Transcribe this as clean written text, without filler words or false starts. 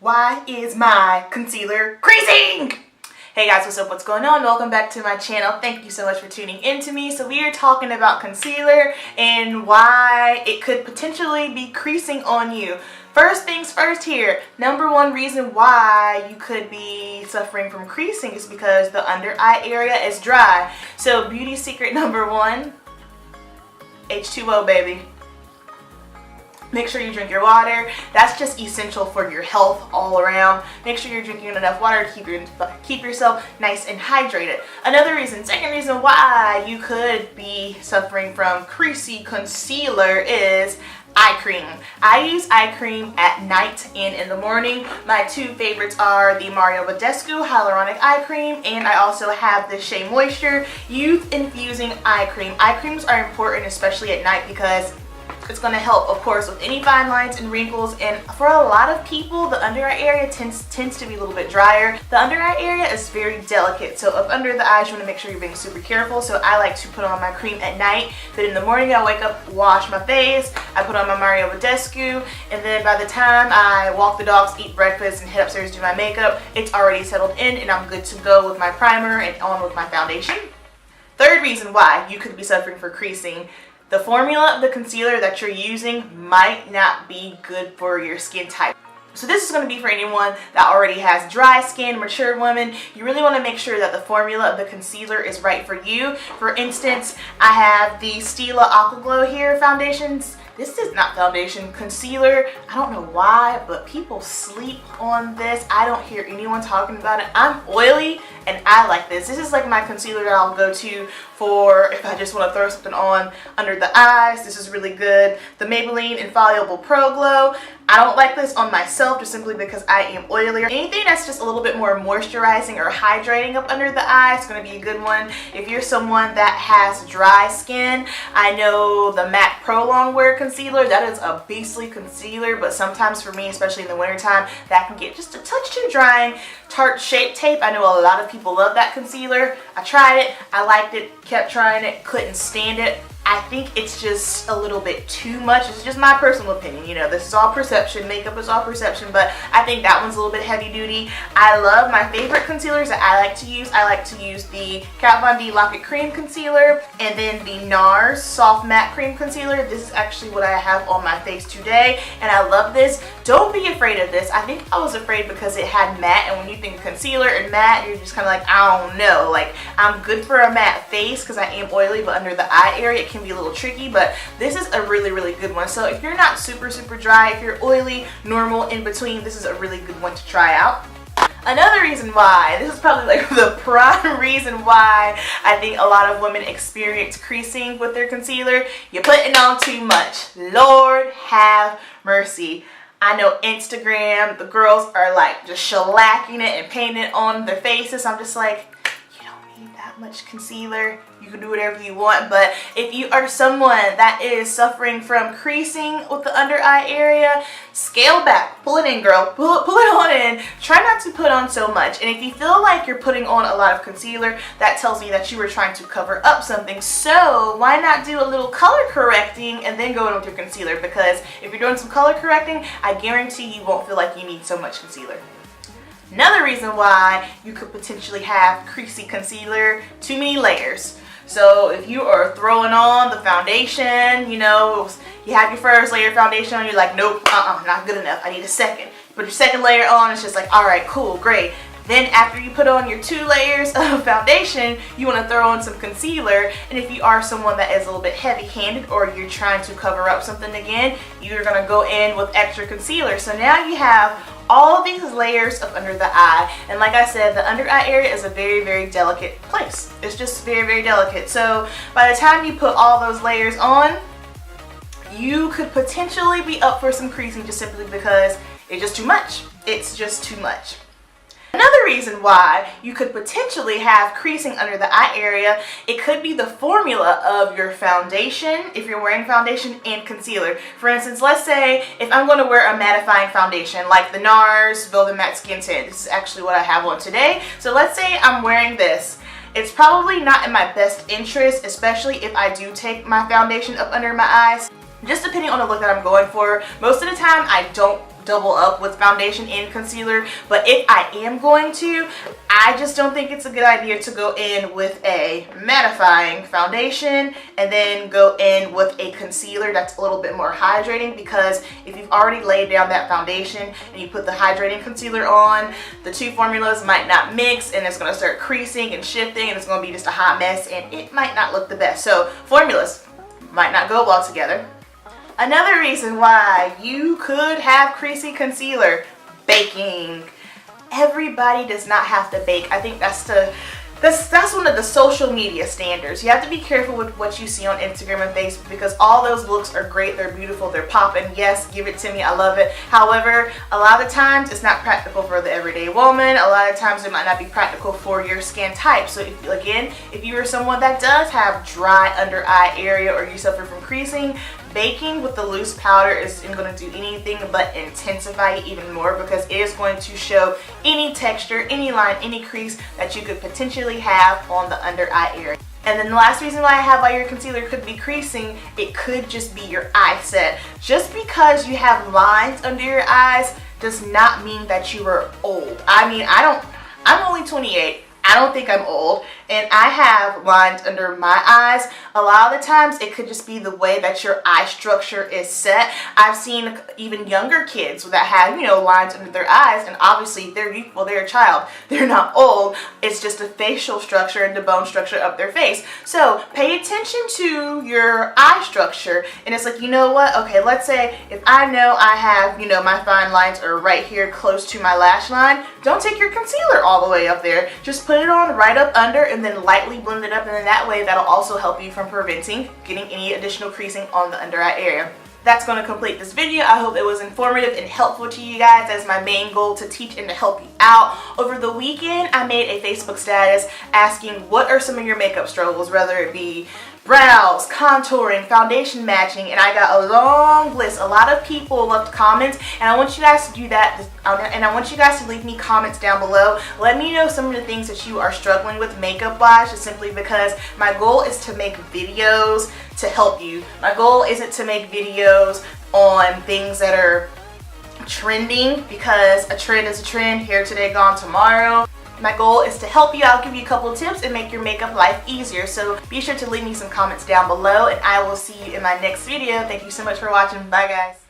Why is my concealer creasing? Hey guys, what's up? What's going on? Welcome back to my channel. Thank you so much for tuning in to me. So we are talking about concealer and why it could potentially be creasing on you. First things first here, number one reason why you could be suffering from creasing is because the under eye area is dry. So beauty secret number one, H2O baby. Make sure you drink your water. That's just essential for your health all around. Make sure you're drinking enough water to keep yourself nice and hydrated. Another reason, second reason why you could be suffering from creasy concealer is eye cream. I use eye cream at night and in the morning. My two favorites are the Mario Badescu Hyaluronic Eye Cream, and I also have the Shea Moisture Youth Infusing Eye Cream. Eye creams are important, especially at night, because it's going to help, of course, with any fine lines and wrinkles, and for a lot of people, the under eye area tends to be a little bit drier. The under eye area is very delicate, so up under the eyes, you want to make sure you're being super careful. So I like to put on my cream at night, but in the morning I wake up, wash my face, I put on my Mario Badescu, and then by the time I walk the dogs, eat breakfast, and head upstairs to do my makeup, it's already settled in and I'm good to go with my primer and on with my foundation. Third reason why you could be suffering from creasing: the formula of the concealer that you're using might not be good for your skin type. So this is going to be for anyone that already has dry skin, mature women. You really want to make sure that the formula of the concealer is right for you. For instance, I have the Stila Aqua Glow here foundations. This is not foundation, concealer. I don't know why, but people sleep on this. I don't hear anyone talking about it. I'm oily and I like this. This is like my concealer that I'll go to for if I just want to throw something on under the eyes. This is really good. The Maybelline Infallible Pro Glow. I don't like this on myself just simply because I am oilier. Anything that's just a little bit more moisturizing or hydrating up under the eye is going to be a good one. If you're someone that has dry skin, I know the MAC Pro Longwear concealer, that is a beastly concealer, but sometimes for me, especially in the wintertime, that can get just a touch too drying. Tarte Shape Tape, I know a lot of people love that concealer. I tried it, I liked it, kept trying it, couldn't stand it. I think it's just a little bit too much. It's just my personal opinion. You know, this is all perception. Makeup is all perception, but I think that one's a little bit heavy duty. I love my favorite concealers that I like to use. I like to use the Kat Von D Lock-It Cream Concealer and then the Nars Soft Matte Cream Concealer. This is actually what I have on my face today, and I love this. Don't be afraid of this. I think I was afraid because it had matte, and when you think concealer and matte, you're just kind of like, I don't know. Like, I'm good for a matte face because I am oily, but under the eye area, it can be a little tricky, but this is a really, really good one. So if you're not super dry, if you're oily, normal, in between, this is a really good one to try out. Another reason why, this is probably like the prime reason why I think a lot of women experience creasing with their concealer: you're putting on too much. Lord have mercy. I know Instagram, the girls are like just shellacking it and painting it on their faces. I'm just like, you don't need that much concealer. You can do whatever you want, but if you are someone that is suffering from creasing with the under eye area, scale back, pull it in, girl, pull it on in. Try not to put on so much, and if you feel like you're putting on a lot of concealer, that tells me that you were trying to cover up something. So why not do a little color correcting and then go in with your concealer? Because if you're doing some color correcting, I guarantee you won't feel like you need so much concealer. Another reason why you could potentially have creasy concealer: too many layers. So if you are throwing on the foundation, you know, you have your first layer of foundation on, you're like, nope, not good enough, I need a second. You put your second layer on, it's just like, alright, cool, great. Then after you put on your 2 layers of foundation, you want to throw on some concealer, and if you are someone that is a little bit heavy-handed or you're trying to cover up something again, you're going to go in with extra concealer. So now you have all of these layers of under the eye, and like I said, the under eye area is a very delicate place. It's just very delicate. So by the time you put all those layers on, you could potentially be up for some creasing just simply because it's just too much. It's just too much. Another reason why you could potentially have creasing under the eye area, it could be the formula of your foundation if you're wearing foundation and concealer. For instance, let's say if I'm going to wear a mattifying foundation like the Nars Velvet Matte Skin Tint. This is actually what I have on today. So let's say I'm wearing this. It's probably not in my best interest, especially if I do take my foundation up under my eyes. Just depending on the look that I'm going for. Most of the time I don't double up with foundation and concealer, but if I am going to, I just don't think it's a good idea to go in with a mattifying foundation and then go in with a concealer that's a little bit more hydrating, because if you've already laid down that foundation and you put the hydrating concealer on, the two formulas might not mix and it's going to start creasing and shifting and it's going to be just a hot mess and it might not look the best. So formulas might not go well together. Another reason why you could have creasy concealer: baking. Everybody does not have to bake. I think that's one of the social media standards. You have to be careful with what you see on Instagram and Facebook, because all those looks are great, they're beautiful, they're popping. Yes, give it to me, I love it. However, a lot of times it's not practical for the everyday woman. A lot of times it might not be practical for your skin type. So if you are someone that does have dry under eye area or you suffer from creasing, baking with the loose powder isn't going to do anything but intensify it even more, because it is going to show any texture, any line, any crease that you could potentially have on the under eye area. And then the last reason why your concealer could be creasing, it could just be your eye set. Just because you have lines under your eyes does not mean that you are old. I mean, I'm only 28. I don't think I'm old, and I have lines under my eyes. A lot of the times it could just be the way that your eye structure is set. I've seen even younger kids that have, lines under their eyes, and obviously they're youthful, they're a child, they're not old. It's just the facial structure and the bone structure of their face. So pay attention to your eye structure, and it's like, you know what, okay, let's say if I know I have, my fine lines are right here close to my lash line, don't take your concealer all the way up there. Just put it on right up under and then lightly blend it up, and then that way that'll also help you from preventing getting any additional creasing on the under eye area. That's going to complete this video. I hope it was informative and helpful to you guys. That's my main goal, to teach and to help you out. Over the weekend, I made a Facebook status asking what are some of your makeup struggles, whether it be brows, contouring, foundation matching, and I got a long list. A lot of people left comments, and I want you guys to do that, and I want you guys to leave me comments down below. Let me know some of the things that you are struggling with makeup wise, just simply because my goal is to make videos to help you. My goal isn't to make videos on things that are trending, because a trend is a trend, here today, gone tomorrow. My goal is to help you out, give you a couple of tips, and make your makeup life easier. So be sure to leave me some comments down below, and I will see you in my next video. Thank you so much for watching. Bye, guys.